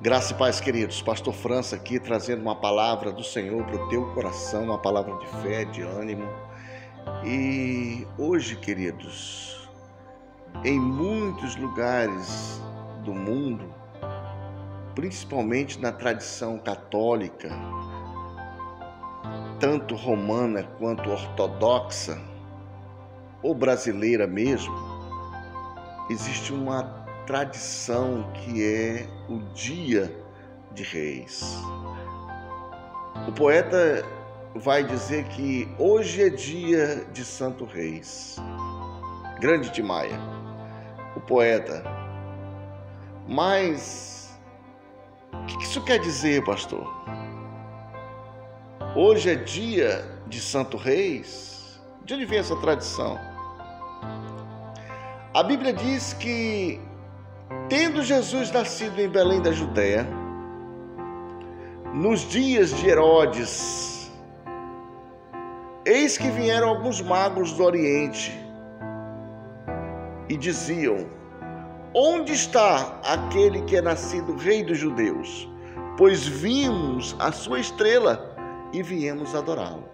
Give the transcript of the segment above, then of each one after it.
Graça e paz, queridos. Pastor França aqui trazendo uma palavra do Senhor para o teu coração, uma palavra de fé, de ânimo. E hoje, queridos, em muitos lugares do mundo, principalmente na tradição católica, tanto romana quanto ortodoxa, ou brasileira mesmo, existe uma tradição que é o Dia de Reis. O poeta vai dizer que hoje é dia de Santo Reis. Grande Timaya, o poeta. Mas o que isso quer dizer, pastor? Hoje é dia de Santo Reis? De onde vem essa tradição? A Bíblia diz que, tendo Jesus nascido em Belém da Judéia, nos dias de Herodes, eis que vieram alguns magos do Oriente e diziam: onde está aquele que é nascido Rei dos Judeus? Pois vimos a sua estrela e viemos adorá-lo.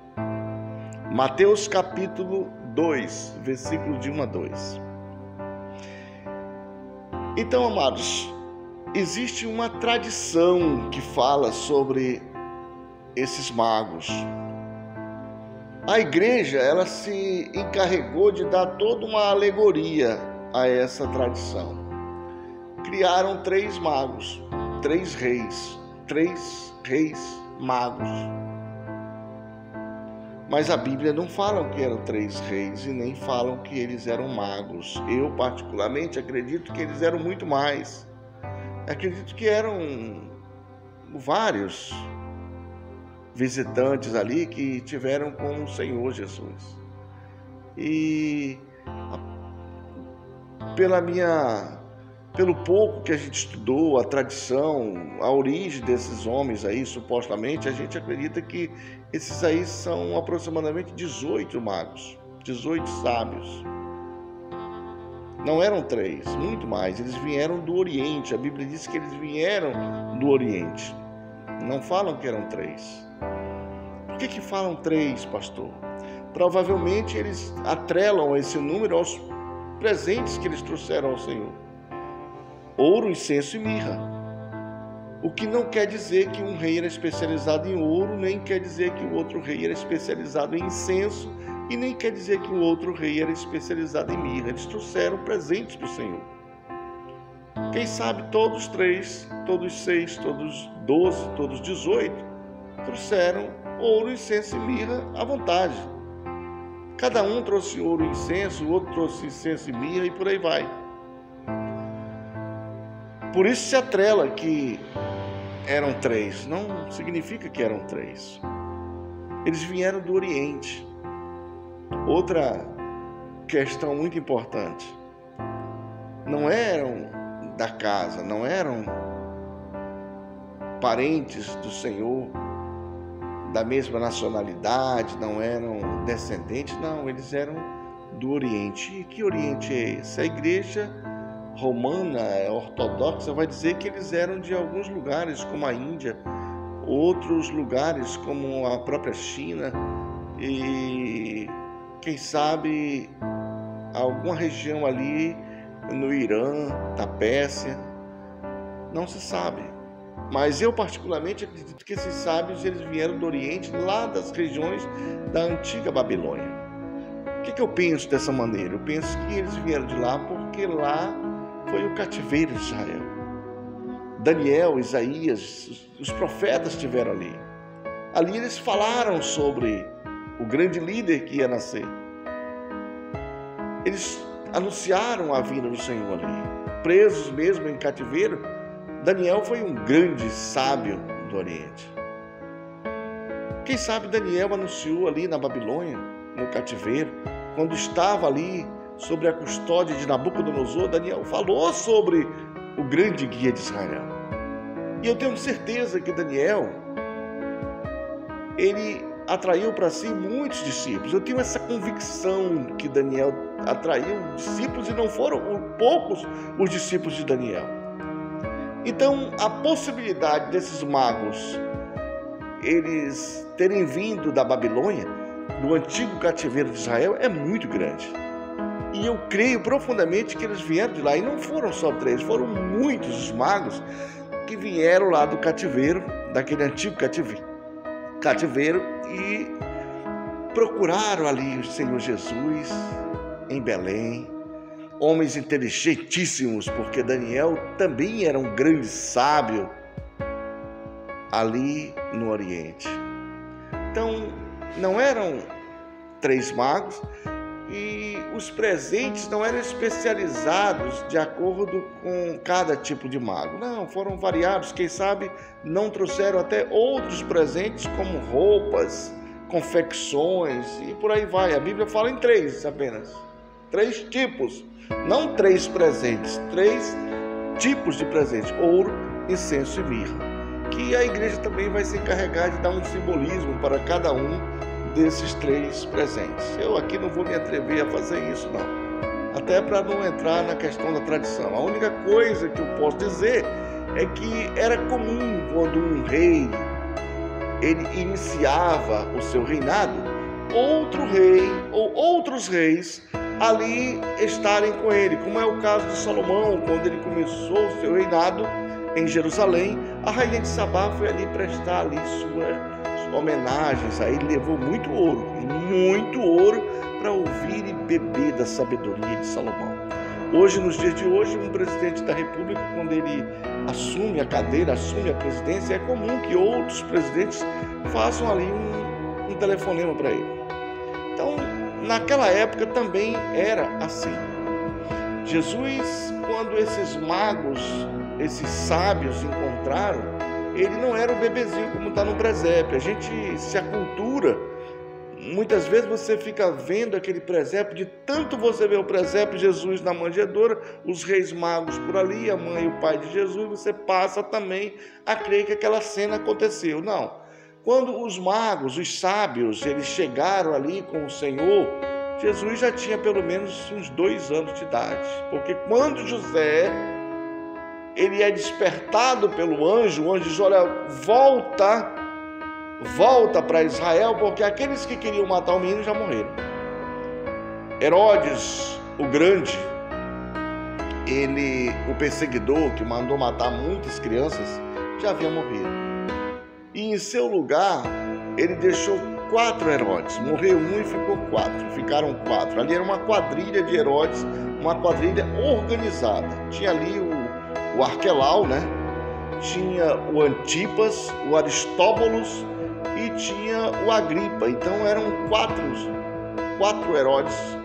Mateus capítulo 2, versículo de 1 a 2. Então, amados, existe uma tradição que fala sobre esses magos. A igreja, ela se encarregou de dar toda uma alegoria a essa tradição. Criaram 3 magos, 3 reis magos. Mas a Bíblia não fala que eram 3 reis e nem falam que eles eram magos. Eu, particularmente, acredito que eles eram muito mais. Acredito que eram vários visitantes ali que tiveram com o Senhor Jesus. E pelo pouco que a gente estudou, a tradição, a origem desses homens aí, supostamente, a gente acredita que esses aí são aproximadamente 18 magos, 18 sábios. Não eram 3, muito mais. Eles vieram do Oriente. A Bíblia diz que eles vieram do Oriente. Não falam que eram 3. Por que falam 3, pastor? Provavelmente eles atrelam esse número aos presentes que eles trouxeram ao Senhor: ouro, incenso e mirra. O que não quer dizer que um rei era especializado em ouro, nem quer dizer que o outro rei era especializado em incenso, e nem quer dizer que o outro rei era especializado em mirra. Eles trouxeram presentes do Senhor. Quem sabe todos 3, todos 6, todos 12, todos 18 trouxeram ouro, incenso e mirra à vontade. Cada um trouxe ouro e incenso, o outro trouxe incenso e mirra, e por aí vai. Por isso se atrela que eram 3. Não significa que eram 3. Eles vieram do Oriente. Outra questão muito importante: não eram da casa, não eram parentes do Senhor, da mesma nacionalidade, não eram descendentes, não, eles eram do Oriente. E que Oriente é esse? A igreja romana, ortodoxa, vai dizer que eles eram de alguns lugares, como a Índia, outros lugares, como a própria China, e quem sabe alguma região ali no Irã, da Pérsia, não se sabe. Mas eu particularmente acredito que esses sábios, eles vieram do Oriente, lá das regiões da antiga Babilônia. O que eu penso dessa maneira? Eu penso que eles vieram de lá porque lá foi o cativeiro de Israel. Daniel, Isaías, os profetas estiveram ali. Ali eles falaram sobre o grande líder que ia nascer. Eles anunciaram a vinda do Senhor ali. Presos mesmo em cativeiro, Daniel foi um grande sábio do Oriente. Quem sabe Daniel anunciou ali na Babilônia, no cativeiro, quando estava ali sobre a custódia de Nabucodonosor, Daniel falou sobre o grande guia de Israel. E eu tenho certeza que Daniel, ele atraiu para si muitos discípulos. Eu tenho essa convicção que Daniel atraiu discípulos, e não foram poucos os discípulos de Daniel. Então, a possibilidade desses magos, eles terem vindo da Babilônia, do antigo cativeiro de Israel, é muito grande. E eu creio profundamente que eles vieram de lá. E não foram só 3, foram muitos os magos que vieram lá do cativeiro, daquele antigo cativeiro, e procuraram ali o Senhor Jesus em Belém. Homens inteligentíssimos, porque Daniel também era um grande sábio ali no Oriente. Então, não eram 3 magos, e os presentes não eram especializados de acordo com cada tipo de mago. Não, foram variados. Quem sabe não trouxeram até outros presentes, como roupas, confecções e por aí vai. A Bíblia fala em 3 apenas. 3 tipos, não 3 presentes, 3 tipos de presentes: ouro, incenso e mirra. Que a igreja também vai se encarregar de dar um simbolismo para cada um desses 3 presentes. Eu aqui não vou me atrever a fazer isso, não. Até para não entrar na questão da tradição. A única coisa que eu posso dizer é que era comum, quando um rei ele iniciava o seu reinado, outro rei ou outros reis ali estarem com ele, como é o caso de Salomão. Quando ele começou o seu reinado em Jerusalém, a rainha de Sabá foi ali prestar ali suas homenagens. Aí levou muito ouro para ouvir e beber da sabedoria de Salomão. Hoje, nos dias de hoje, um presidente da República, quando ele assume a cadeira, assume a presidência, é comum que outros presidentes façam ali um telefonema para ele. Então, naquela época também era assim. Jesus, quando esses magos, esses sábios encontraram, ele não era o bebezinho como está no presépio. A gente se acultura. Muitas vezes você fica vendo aquele presépio, de tanto você vê o presépio, Jesus na manjedoura, os reis magos por ali, a mãe e o pai de Jesus, você passa também a crer que aquela cena aconteceu. Não. Quando os magos, os sábios, eles chegaram ali com o Senhor, Jesus já tinha pelo menos uns 2 anos de idade. Porque quando José ele é despertado pelo anjo, o anjo diz: olha, volta para Israel, porque aqueles que queriam matar o menino já morreram. Herodes, o grande, o perseguidor que mandou matar muitas crianças, já havia morrido. E em seu lugar, ele deixou 4 Herodes. Morreu um e ficou 4. Ficaram 4. Ali era uma quadrilha de Herodes, uma quadrilha organizada. Tinha ali o Arquelau, né? Tinha o Antipas, o Aristóbulos e tinha o Agripa. Então eram 4 Herodes.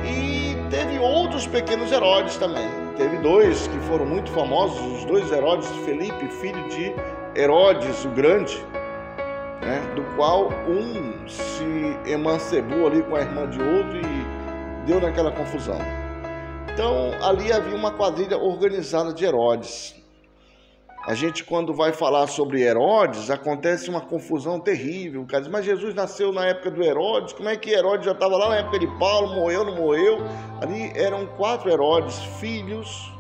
E teve outros pequenos Herodes também. Teve 2 que foram muito famosos, os 2 Herodes, Felipe, filho de Herodes o Grande, né? Do qual um se emancebou ali com a irmã de outro e deu naquela confusão. Então, ali havia uma quadrilha organizada de Herodes. A gente, quando vai falar sobre Herodes, acontece uma confusão terrível. O cara diz: mas Jesus nasceu na época do Herodes, como é que Herodes já estava lá na época de Paulo, morreu, não morreu? Ali eram 4 Herodes, filhos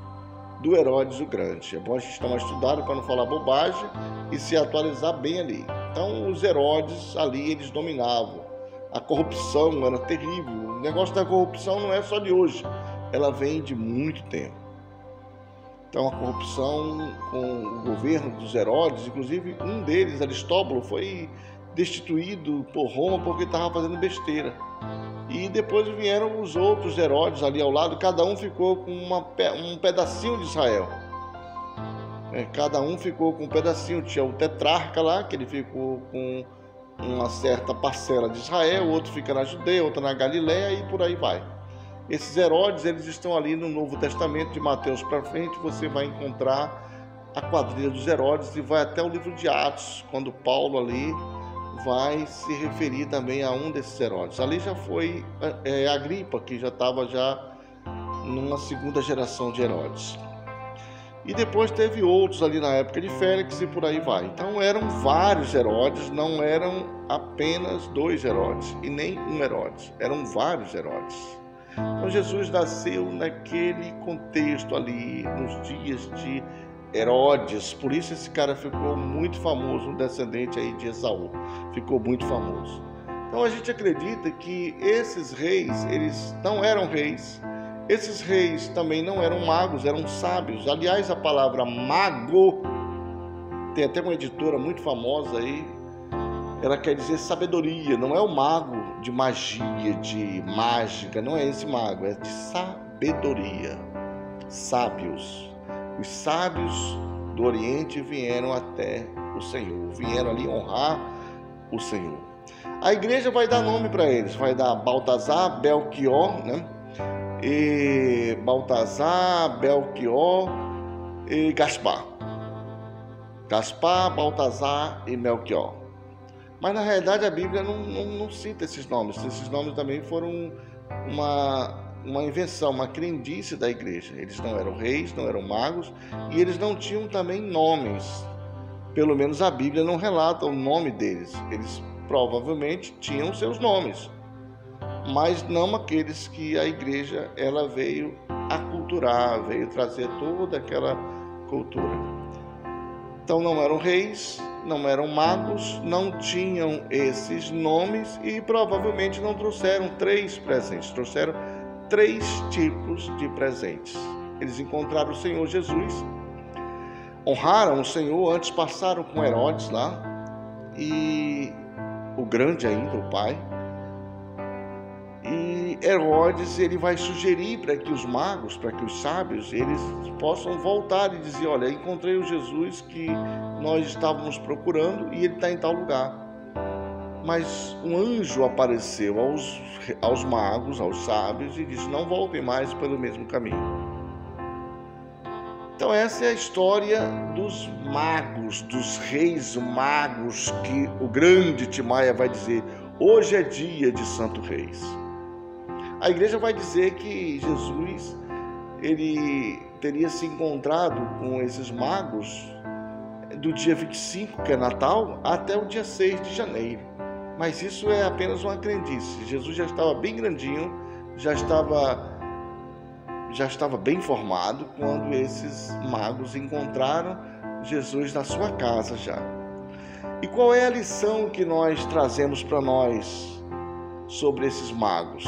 do Herodes o Grande. É bom a gente dar uma estudada para não falar bobagem e se atualizar bem ali. Então, os Herodes ali, eles dominavam. A corrupção era terrível. O negócio da corrupção não é só de hoje. Ela vem de muito tempo. Então, a corrupção com o governo dos Herodes, inclusive um deles, Aristóbulo, foi destituído por Roma porque estava fazendo besteira. E depois vieram os outros Herodes ali ao lado, cada um ficou com um pedacinho de Israel. Cada um ficou com um pedacinho. Tinha o tetrarca lá, que ele ficou com uma certa parcela de Israel, o outro fica na Judeia, outro na Galileia e por aí vai. Esses Herodes, eles estão ali no Novo Testamento, de Mateus para frente, você vai encontrar a quadrilha dos Herodes e vai até o livro de Atos, quando Paulo ali vai se referir também a um desses Herodes. Ali já foi Agripa, que já estava numa segunda geração de Herodes. E depois teve outros ali na época de Félix e por aí vai. Então eram vários Herodes, não eram apenas 2 Herodes e nem um Herodes, eram vários Herodes. Então Jesus nasceu naquele contexto ali, nos dias de Herodes, por isso esse cara ficou muito famoso, um descendente aí de Esaú, ficou muito famoso. Então a gente acredita que esses reis, eles não eram reis, esses reis também não eram magos, eram sábios. Aliás, a palavra mago, tem até uma editora muito famosa aí, ela quer dizer sabedoria, não é o mago de magia, de mágica, não é esse mago, é de sabedoria, sábios. Os sábios do Oriente vieram até o Senhor, vieram ali honrar o Senhor. A igreja vai dar nome para eles, vai dar Baltazar, Belchior, né? E Baltazar, Belchior e Gaspar. Gaspar, Baltazar e Melchior. Mas na realidade a Bíblia não cita esses nomes. Esses nomes também foram uma invenção, uma crendice da igreja. Eles não eram reis, não eram magos e eles não tinham também nomes. Pelo menos a Bíblia não relata o nome deles. Eles provavelmente tinham seus nomes, mas não aqueles que a igreja ela veio aculturar, veio trazer toda aquela cultura. Então não eram reis, não eram magos, não tinham esses nomes e provavelmente não trouxeram 3 presentes, trouxeram 3 tipos de presentes. Eles encontraram o Senhor Jesus, honraram o Senhor, antes passaram com Herodes lá, e o grande ainda, o pai. E Herodes, ele vai sugerir para que os magos, para que os sábios, eles possam voltar e dizer, olha, encontrei o Jesus que nós estávamos procurando e ele está em tal lugar. Mas um anjo apareceu aos magos, aos sábios, e disse, não voltem mais pelo mesmo caminho. Então essa é a história dos magos, dos reis magos, que o grande Timaya vai dizer, hoje é dia de Santo Reis. A igreja vai dizer que Jesus, ele teria se encontrado com esses magos do dia 25, que é Natal, até o dia 6 de janeiro. Mas isso é apenas uma crendice. Jesus já estava bem grandinho, já estava bem formado quando esses magos encontraram Jesus na sua casa já. E qual é a lição que nós trazemos para nós sobre esses magos?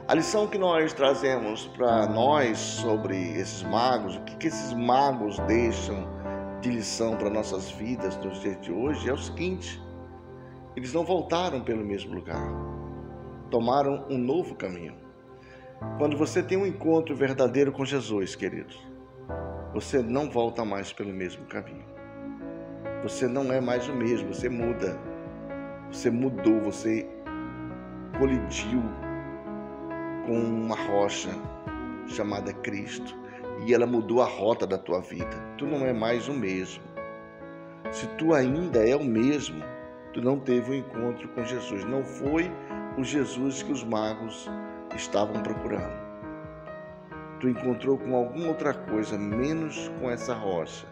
A lição que nós trazemos para nós sobre esses magos, o que esses magos deixam de lição para nossas vidas nos dias de hoje é o seguinte: eles não voltaram pelo mesmo lugar, tomaram um novo caminho. Quando você tem um encontro verdadeiro com Jesus, queridos, você não volta mais pelo mesmo caminho. Você não é mais o mesmo, você muda. Você mudou, você colidiu com uma rocha chamada Cristo e ela mudou a rota da tua vida. Tu não é mais o mesmo. Se tu ainda é o mesmo, tu não teve um encontro com Jesus. Não foi o Jesus que os magos estavam procurando. Tu encontrou com alguma outra coisa, menos com essa rocha.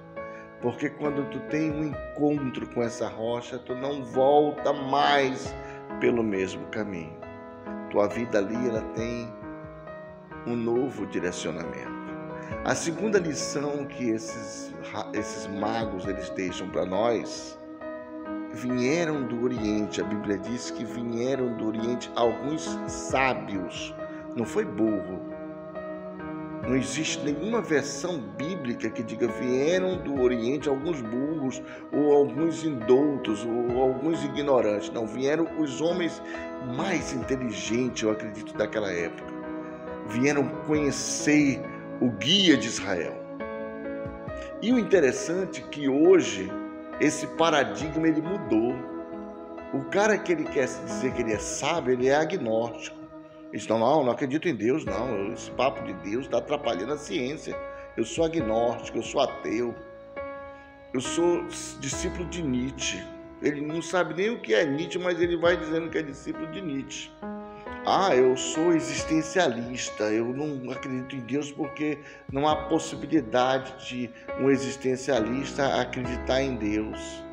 Porque quando tu tem um encontro com essa rocha, tu não volta mais pelo mesmo caminho. Tua vida ali, ela tem um novo direcionamento. A segunda lição que esses magos eles deixam para nós, vieram do Oriente. A Bíblia diz que vieram do Oriente alguns sábios, não foi burro. Não existe nenhuma versão bíblica que diga vieram do Oriente alguns burros, ou alguns indoutos, ou alguns ignorantes. Não, vieram os homens mais inteligentes, eu acredito, daquela época. Vieram conhecer o guia de Israel. E o interessante é que hoje esse paradigma ele mudou. O cara que ele quer se dizer que ele é sábio, ele é agnóstico. Eles não acredito em Deus, não. Esse papo de Deus está atrapalhando a ciência. Eu sou agnóstico, eu sou ateu. Eu sou discípulo de Nietzsche. Ele não sabe nem o que é Nietzsche, mas ele vai dizendo que é discípulo de Nietzsche. Eu sou existencialista. Eu não acredito em Deus porque não há possibilidade de um existencialista acreditar em Deus.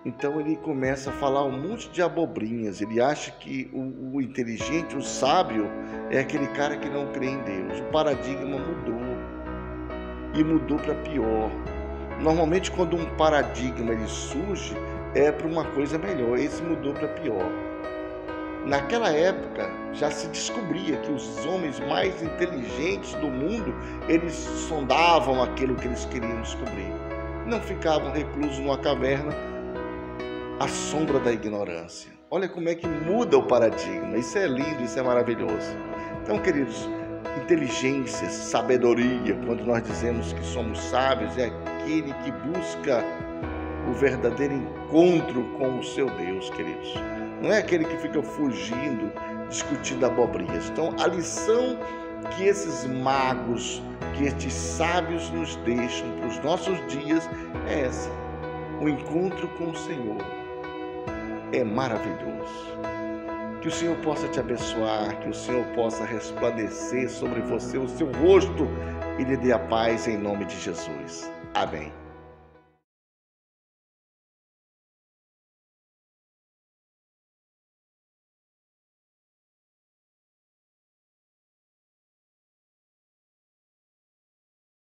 Então ele começa a falar um monte de abobrinhas. Ele acha que o inteligente, o sábio, é aquele cara que não crê em Deus. O paradigma mudou. E mudou para pior. Normalmente quando um paradigma ele surge, é para uma coisa melhor. Esse mudou para pior. Naquela época já se descobria que os homens mais inteligentes do mundo, eles sondavam aquilo que eles queriam descobrir. Não ficavam reclusos numa caverna à sombra da ignorância. Olha como é que muda o paradigma. Isso é lindo, isso é maravilhoso. Então, queridos, inteligência, sabedoria, quando nós dizemos que somos sábios, é aquele que busca o verdadeiro encontro com o seu Deus, queridos. Não é aquele que fica fugindo, discutindo abobrinhas. Então, a lição que esses magos, que estes sábios nos deixam para os nossos dias é essa. O encontro com o Senhor é maravilhoso. Que o Senhor possa te abençoar, que o Senhor possa resplandecer sobre você o seu rosto e lhe dê a paz em nome de Jesus. Amém.